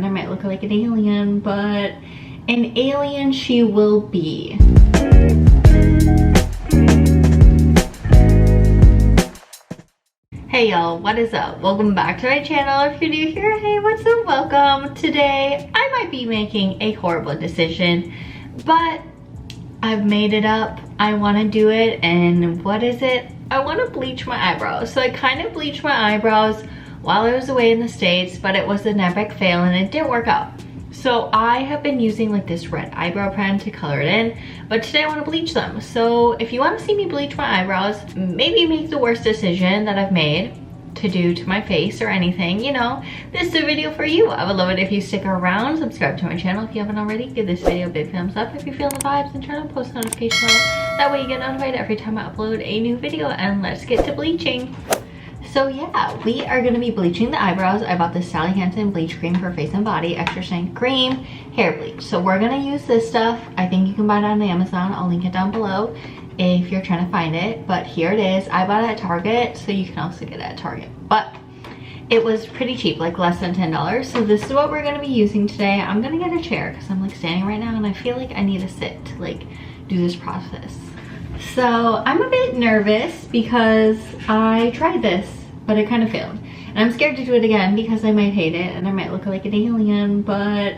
I might look like an alien, but an alien she will be. Hey y'all, what is up? Welcome back to my channel. If you're new here, hey, what's up? Welcome. Today, I might be making a horrible decision, but I've made it up. I want to do it, and what is it? I want to bleach my eyebrows. So I kind of bleached my eyebrows while I was away in the States, but it was an epic fail and it didn't work out. So I have been using like this red eyebrow pen to color it in, but today I want to bleach them. So if you want to see me bleach my eyebrows, maybe make the worst decision that I've made to do to my face or anything, you know, this is a video for you. I would love it if you stick around, subscribe to my channel if you haven't already, give this video a big thumbs up if you're feeling the vibes, and turn on post notification bell. That way you get notified every time I upload a new video, and let's get to bleaching. So yeah, we are going to be bleaching the eyebrows. I bought this Sally Hansen bleach cream for face and body, extra strength cream, hair bleach. So we're going to use this stuff. I think you can buy it on Amazon. I'll link it down below if you're trying to find it. But here it is. I bought it at Target, so you can also get it at Target. But it was pretty cheap, like less than $10. So this is what we're going to be using today. I'm going to get a chair because I'm like standing right now and I feel like I need to sit to like do this process. So I'm a bit nervous because I tried this, but it kind of failed. And I'm scared to do it again because I might hate it and I might look like an alien, but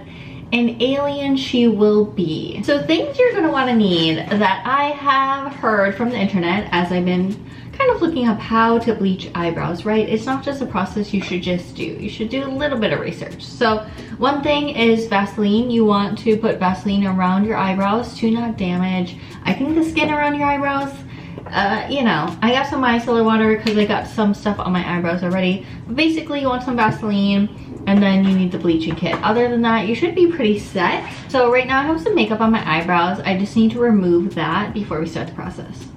an alien she will be. So things you're gonna wanna need that I have heard from the internet as I've been kind of looking up how to bleach eyebrows, right? It's not just a process you should just do. You should do a little bit of research. So one thing is Vaseline. You want to put Vaseline around your eyebrows to not damage, I think, the skin around your eyebrows. You know, I got some micellar water because I got some stuff on my eyebrows already. But basically, you want some Vaseline, and then you need the bleaching kit. Other than that, you should be pretty set. So right now I have some makeup on my eyebrows. I just need to remove that before we start the process.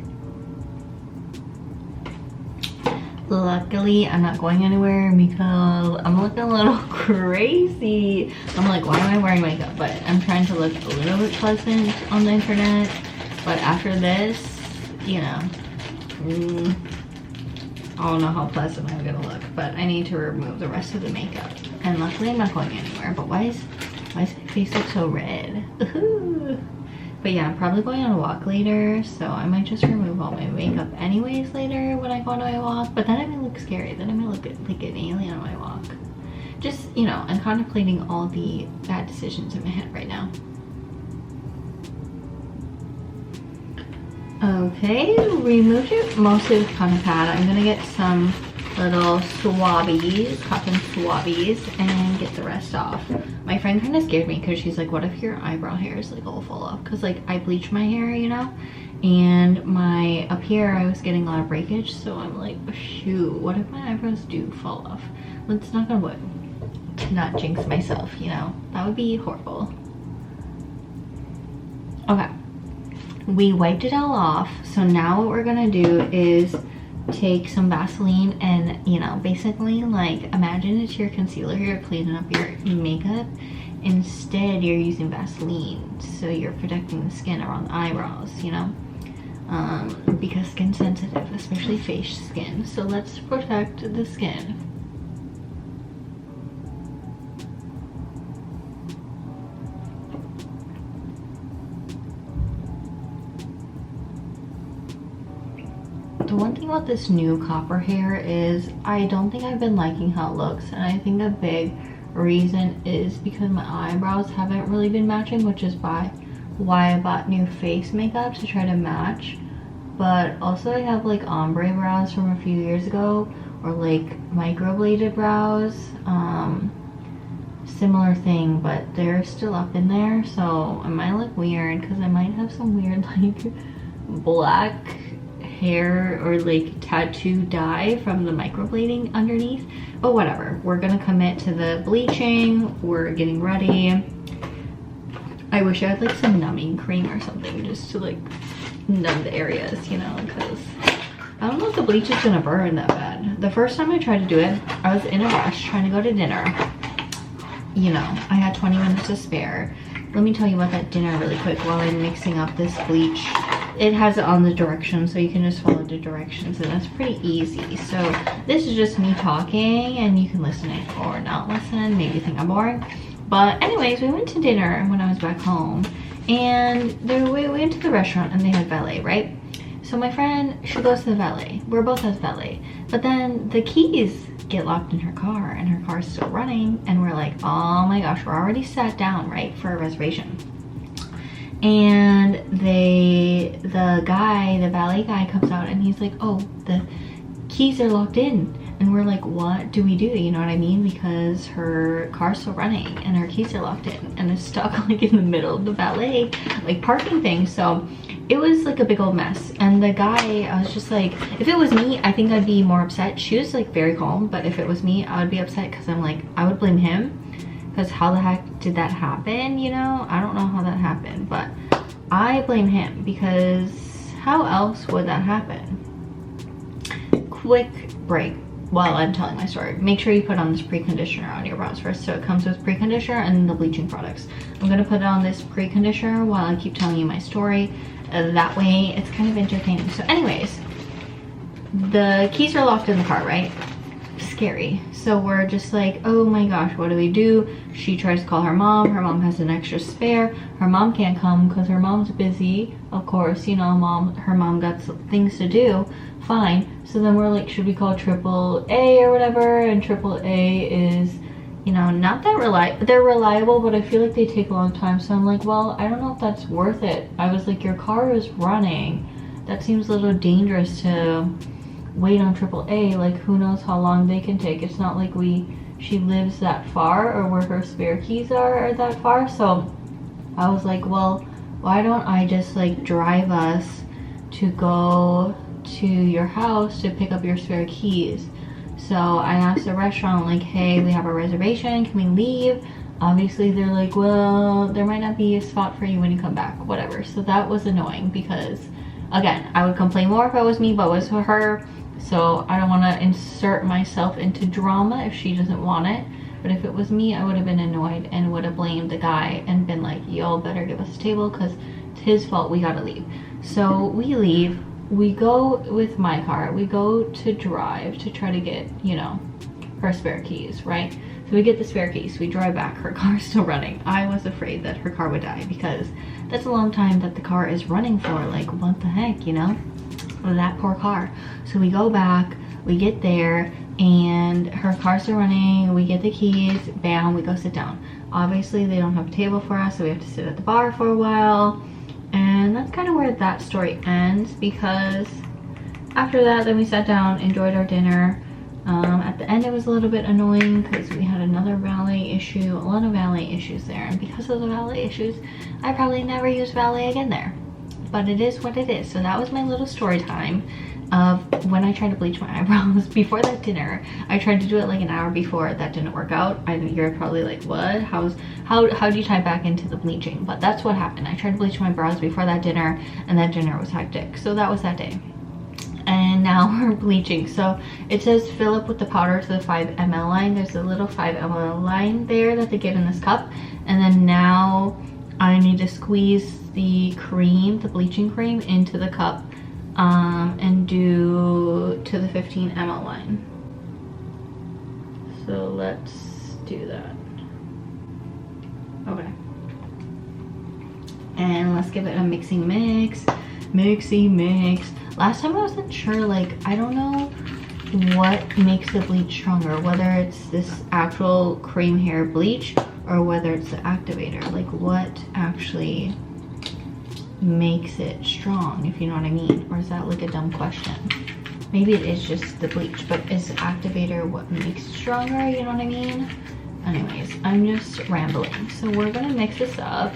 Luckily, I'm not going anywhere because I'm looking a little crazy. I'm like, why am I wearing makeup? But I'm trying to look a little bit pleasant on the internet. But after this, you know, I don't know how pleasant I'm gonna look, but I need to remove the rest of the makeup. And luckily I'm not going anywhere, but why is my face look so red? But yeah, I'm probably going on a walk later, so I might just remove all my makeup anyways later when I go on my walk, but then I might look scary. Then I might look like an alien on my walk. Just, you know, I'm contemplating all the bad decisions in my head right now. Okay, removed it mostly with cotton pad. I'm gonna get some little swabbies, cotton swabbies, and get the rest off. My friend kind of scared me because she's like, what if your eyebrow hairs like all fall off? Because like I bleach my hair, you know, and my up here I was getting a lot of breakage, so I'm like, shoot, what if my eyebrows do fall off? Let's knock on wood to not jinx myself, you know, that would be horrible. Okay, we wiped it all off, so now what we're gonna do is take some Vaseline and, you know, basically like imagine it's your concealer, you're cleaning up your makeup. Instead you're using Vaseline, so you're protecting the skin around the eyebrows, you know, because skin's sensitive, especially face skin. So let's protect the skin. The one thing about this new copper hair is I don't think I've been liking how it looks, and I think a big reason is because my eyebrows haven't really been matching, which is why I bought new face makeup to try to match. But also I have like ombre brows from a few years ago, or like microbladed brows, similar thing, but they're still up in there, so it might look weird because I might have some weird like black hair or like tattoo dye from the microblading underneath, but whatever. We're gonna commit to the bleaching. We're getting ready. I wish I had like some numbing cream or something just to like numb the areas, you know, because I don't know if the bleach is gonna burn that bad. The first time I tried to do it, I was in a rush trying to go to dinner. You know, I had 20 minutes to spare. Let me tell you about that dinner really quick while I'm mixing up this bleach. It has it on the directions, so you can just follow the directions, and that's pretty easy. So this is just me talking, and you can listen or not listen, maybe think I'm boring. But anyways, we went to dinner when I was back home, and we went to the restaurant and they had valet, right? So my friend, she goes to the valet. We're both at valet, but then the keys get locked in her car and her car's still running, and we're like, oh my gosh, we're already sat down, right, for a reservation. And the valet guy comes out and he's like, oh, the keys are locked in. And we're like, what do we do? You know what I mean? Because her car's still running and her keys are locked in and it's stuck like in the middle of the valet like parking thing. So it was like a big old mess. And the guy, I was just like, if it was me, I think I'd be more upset. She was like very calm, but if it was me, I would be upset because I'm like, I would blame him. Because how the heck did that happen? You know, I don't know how that happened, but I blame him because how else would that happen? Quick break while I'm telling my story. Make sure you put on this pre-conditioner on your brows first. So it comes with pre-conditioner and the bleaching products. I'm gonna put on this pre-conditioner while I keep telling you my story. That way it's kind of entertaining. So anyways, the keys are locked in the car, right? Scary. So we're just like, oh my gosh, what do we do? She tries to call her mom. Her mom has an extra spare. Her mom can't come because her mom's busy. Of course, you know, her mom got some things to do. Fine. So then we're like, should we call AAA or whatever? And AAA is, you know, not that reliable. They're reliable, but I feel like they take a long time. So I'm like, well, I don't know if that's worth it. I was like, your car is running. That seems a little dangerous to wait on AAA. Like, who knows how long they can take. It's not like she lives that far or where her spare keys are that far. So I was like, well, why don't I just like drive us to go to your house to pick up your spare keys? So I asked the restaurant, like, hey, we have a reservation, can we leave? Obviously they're like, well, there might not be a spot for you when you come back, whatever. So that was annoying because, again, I would complain more if it was me, but it was for her. So I don't want to insert myself into drama if she doesn't want it. But if it was me, I would have been annoyed and would have blamed the guy and been like, y'all better give us a table because it's his fault, we gotta leave. So we leave. We go with my car. We go to drive to try to get, you know, her spare keys, right? So we get the spare keys. We drive back. Her car's still running. I was afraid that her car would die because that's a long time that the car is running for. Like, what the heck, you know? That poor car. So we go back. We get there and her car's still running. We get the keys. Bam, we go sit down. Obviously, they don't have a table for us, so we have to sit at the bar for a while. And that's kind of where that story ends because after that, then we sat down, enjoyed our dinner. At the end, it was a little bit annoying because we had another valet issue, a lot of valet issues there. And because of the valet issues, I probably never use valet again there. But it is what it is. So that was my little story time of when I tried to bleach my eyebrows before that dinner. I tried to do it like an hour before. That didn't work out. I know you're probably like, what? How do you tie back into the bleaching? But that's what happened. I tried to bleach my brows before that dinner, and that dinner was hectic. So that was that day. And now we're bleaching. So it says fill up with the powder to the 5 ml line. There's a little 5 ml line there that they give in this cup. And then now I need to squeeze the cream, the bleaching cream, into the cup and do to the 15 ml line. So let's do that. Okay. And let's give it a mixy mix. Last time I wasn't sure, like, I don't know what makes the bleach stronger, whether it's this actual cream hair bleach or whether it's the activator. Like, what actually makes it strong, if you know what I mean? Or is that like a dumb question? Maybe it is just the bleach, but is the activator what makes it stronger, you know what I mean? Anyways, I'm just rambling. So we're gonna mix this up.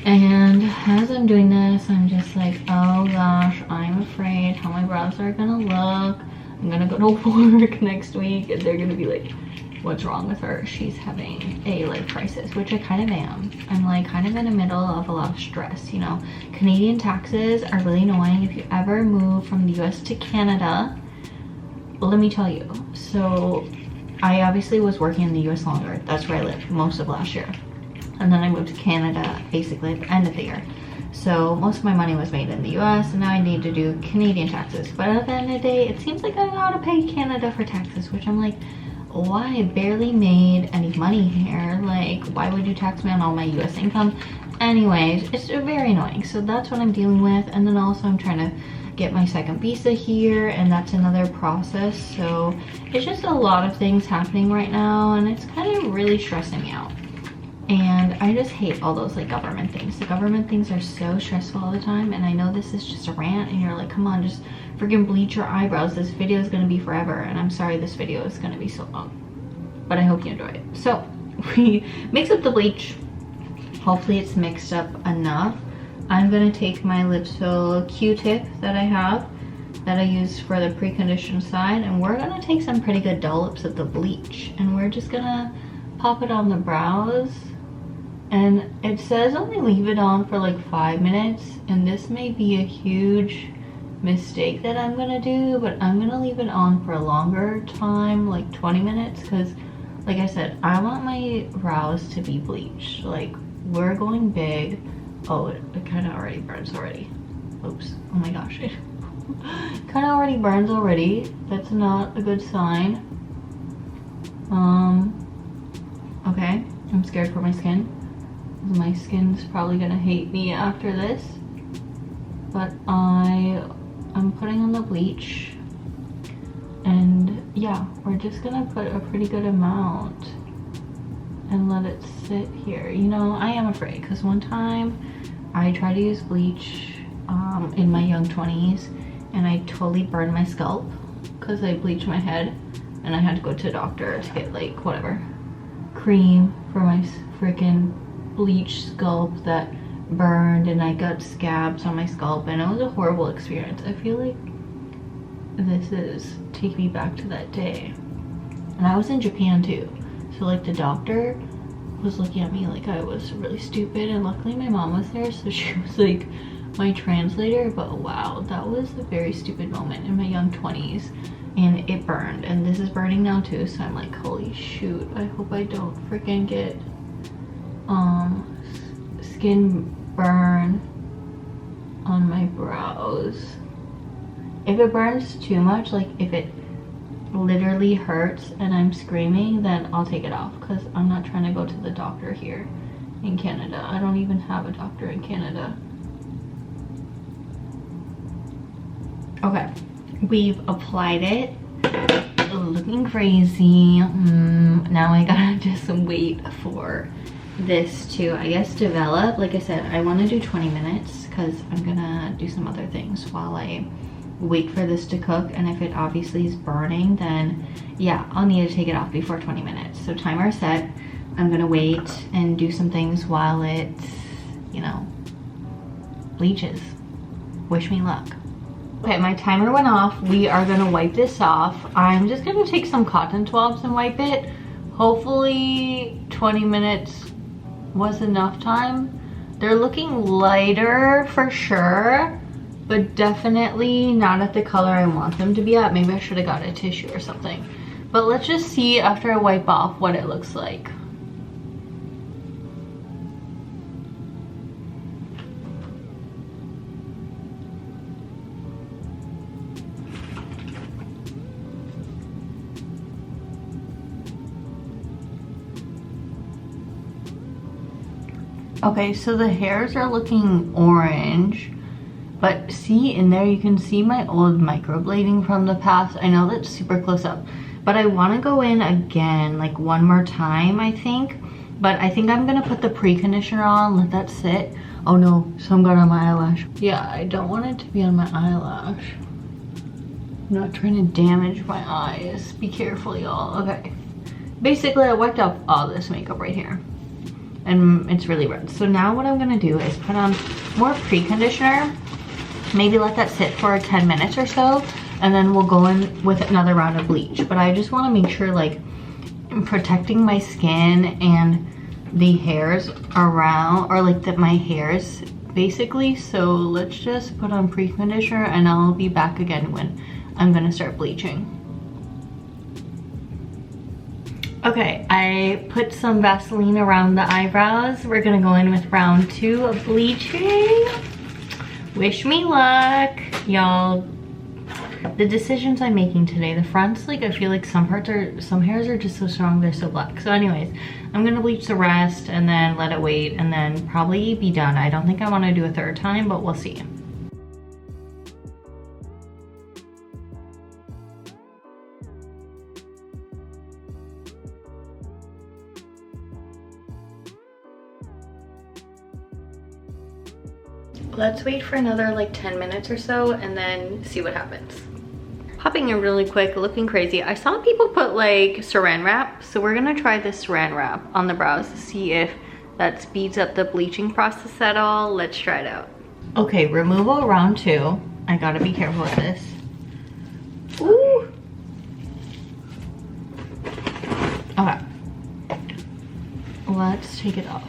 And as I'm doing this, I'm just like, oh gosh, I'm afraid how my brows are gonna look. I'm gonna go to work next week and they're gonna be like, what's wrong with her? She's having a life crisis, which I kind of am. I'm like kind of in the middle of a lot of stress, you know. Canadian taxes are really annoying. If you ever move from the US to Canada, let me tell you. So I obviously was working in the US longer. That's where I lived most of last year. And then I moved to Canada basically at the end of the year. So most of my money was made in the US and now I need to do Canadian taxes. But at the end of the day, it seems like I gotta pay Canada for taxes, which I'm like, why I barely made any money here. Like, why would you tax me on all my US income? Anyways, it's very annoying. So that's what I'm dealing with. And then also I'm trying to get my second visa here, and that's another process. So it's just a lot of things happening right now, and it's kind of really stressing me out. And I just hate all those like government things. The government things are so stressful all the time, and I know this is just a rant and you're like, come on, just freaking bleach your eyebrows. This video is going to be forever, and I'm sorry this video is going to be so long, but I hope you enjoy it. So we mix up the bleach. Hopefully it's mixed up enough. I'm going to take my Lipsil Q-tip that I have, that I use for the preconditioned side, and we're going to take some pretty good dollops of the bleach, and we're just going to pop it on the brows. And it says only leave it on for like 5 minutes, and this may be a huge mistake that I'm gonna do, but I'm gonna leave it on for a longer time, like 20 minutes, because like I said, I want my brows to be bleached. Like, we're going big. Oh, it kind of already burns already. Oops, oh my gosh, it kind of already burns already. That's not a good sign. Okay, I'm scared for my skin. My skin's probably gonna hate me after this, but I'm putting on the bleach, and yeah, we're just gonna put a pretty good amount and let it sit here. You know, I am afraid, because one time I tried to use bleach in my young 20s, and I totally burned my scalp because I bleached my head, and I had to go to a doctor to get like whatever cream for my freaking bleach scalp that burned, and I got scabs on my scalp, and it was a horrible experience. I feel like this is take me back to that day. And I was in Japan too, so like the doctor was looking at me like I was really stupid, and luckily my mom was there, so she was like my translator. But wow, that was a very stupid moment in my young 20s, and it burned, and this is burning now too, so I'm like, holy shoot, I hope I don't freaking get skin burn on my brows. If it burns too much, like if it literally hurts and I'm screaming, then I'll take it off, because I'm not trying to go to the doctor here in Canada. I don't even have a doctor in Canada. Okay, we've applied it. Looking crazy. Now I gotta just wait for this to, I guess, develop. Like I said, I want to do 20 minutes because I'm gonna do some other things while I wait for this to cook. And if it obviously is burning, then yeah, I'll need to take it off before 20 minutes. So timer set. I'm gonna wait and do some things while it, you know, bleaches. Wish me luck. Okay, my timer went off. We are gonna wipe this off. I'm just gonna take some cotton swabs and wipe it. Hopefully 20 minutes was enough time. They're looking lighter for sure, but definitely not at the color I want them to be at. Maybe I should have got a tissue or something. But let's just see after I wipe off what it looks like. Okay, so the hairs are looking orange, but see in there you can see my old microblading from the past. I know that's super close up, but I want to go in again like one more time, I think. But I think I'm gonna put the pre-conditioner on, let that sit. Oh no, some got on my eyelash. Yeah, I don't want it to be on my eyelash. I'm not trying to damage my eyes. Be careful, y'all. Okay, basically I wiped off all this makeup right here, and it's really red. So now what I'm gonna do is put on more pre-conditioner, maybe let that sit for 10 minutes or so, and then we'll go in with another round of bleach. But I just want to make sure like I'm protecting my skin and the hairs around, or like my hairs basically. So let's just put on pre-conditioner, and I'll be back again when I'm gonna start bleaching. Okay, I put some Vaseline around the eyebrows. We're gonna go in with round 2 of bleaching. Wish me luck, y'all. the decisions I'm making today. The fronts, like I feel like some hairs are just so strong, they're so black. So anyways, I'm gonna bleach the rest and then let it wait and then probably be done. I don't think I want to do a third time, but we'll see. Let's wait for another like 10 minutes or so and then see what happens. Popping in really quick, looking crazy. I saw people put like saran wrap, so we're gonna try this saran wrap on the brows to see if that speeds up the bleaching process at all. Let's try it out. Okay, removal round 2. I gotta be careful with this. Ooh. Okay. Let's take it off.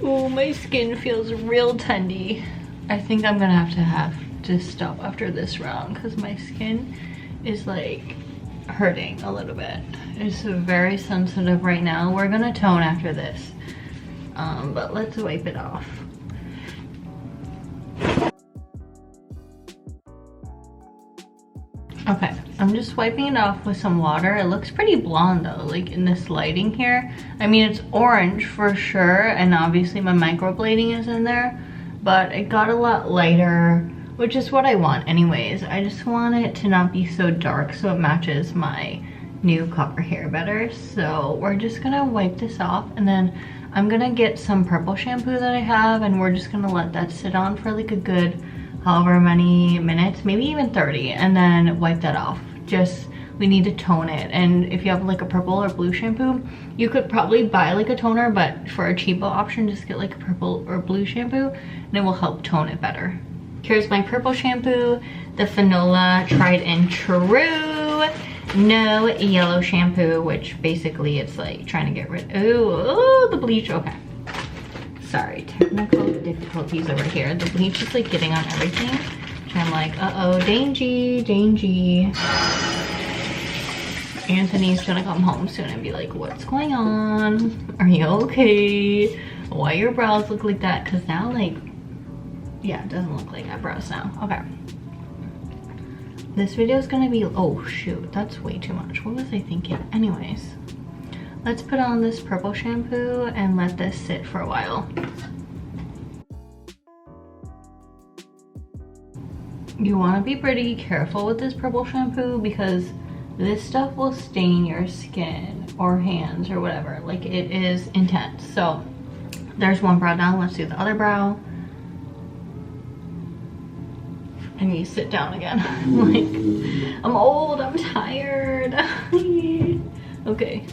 Oh, my skin feels real tendy. I think I'm gonna have to stop after this round because my skin is like hurting a little bit. It's very sensitive right now. We're gonna tone after this, but let's wipe it off. Okay, I'm just wiping it off with some water. It looks pretty blonde though, like in this lighting here. I mean, it's orange for sure, and obviously my microblading is in there, but it got a lot lighter, which is what I want anyways. I just want it to not be so dark so it matches my new copper hair better. So we're just gonna wipe this off, and then I'm gonna get some purple shampoo that I have, and we're just gonna let that sit on for like a good however many minutes, maybe even 30, and then wipe that off. Just, we need to tone it. And if you have like a purple or blue shampoo, you could probably buy like a toner, but for a cheaper option, just get like a purple or blue shampoo and it will help tone it better. Here's my purple shampoo, the Fanola Tried and True No Yellow Shampoo, which basically it's like trying to get rid, oh, the bleach, okay. Sorry, technical difficulties over here. The bleach is like getting on everything. And I'm like, uh-oh, dangy. Anthony's gonna come home soon and be like, what's going on? Are you okay? Why your brows look like that? Because now, like, yeah, it doesn't look like eyebrows now. Okay. This video is gonna be, oh shoot, that's way too much. What was I thinking? Anyways. Let's put on this purple shampoo and let this sit for a while. You want to be pretty careful with this purple shampoo because this stuff will stain your skin or hands or whatever. Like, it is intense. So there's one brow down. Let's do the other brow. I need to sit down again. Like, I'm old, I'm tired. Okay.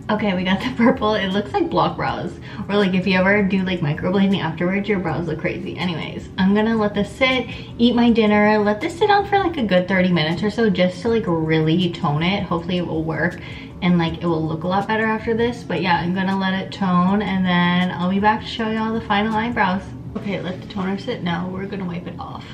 Okay, we got the purple. It looks like block brows. Or like if you ever do like microblading afterwards, your brows look crazy. Anyways, I'm gonna let this sit, eat my dinner, let this sit on for like a good 30 minutes or so just to like really tone it. Hopefully it will work and like it will look a lot better after this. But yeah, I'm gonna let it tone and then I'll be back to show y'all the final eyebrows. Okay, let the toner sit. Now we're gonna wipe it off.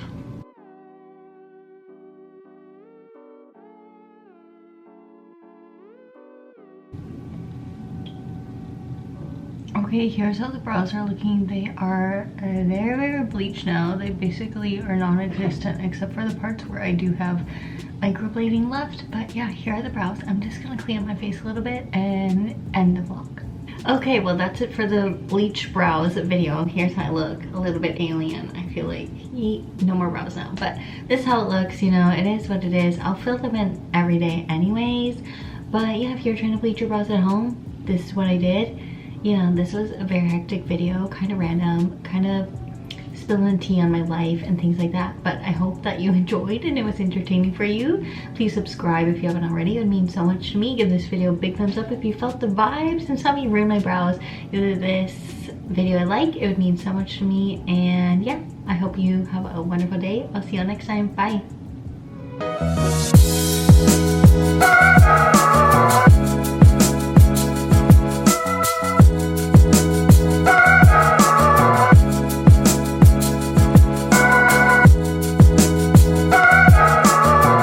Okay, here's how the brows are looking. They are very bleached now. They basically are non-existent except for the parts where I do have microblading left. But yeah, here are the brows. I'm just gonna clean up my face a little bit and end the vlog. Okay, well that's it for the bleach brows video. Here's how I look, a little bit alien. I feel like no more brows now, but this is how it looks. You know, it is what it is. I'll fill them in every day anyways. But yeah, if you're trying to bleach your brows at home, this is what I did. You know, this was a very hectic video, kind of random, kind of spilling tea on my life and things like that. But I hope that you enjoyed and it was entertaining for you. Please subscribe if you haven't already. It would mean so much to me. Give this video a big thumbs up if you felt the vibes and saw me ruin my brows. Give this video a like. It would mean so much to me. And yeah, I hope you have a wonderful day. I'll see you next time. Bye.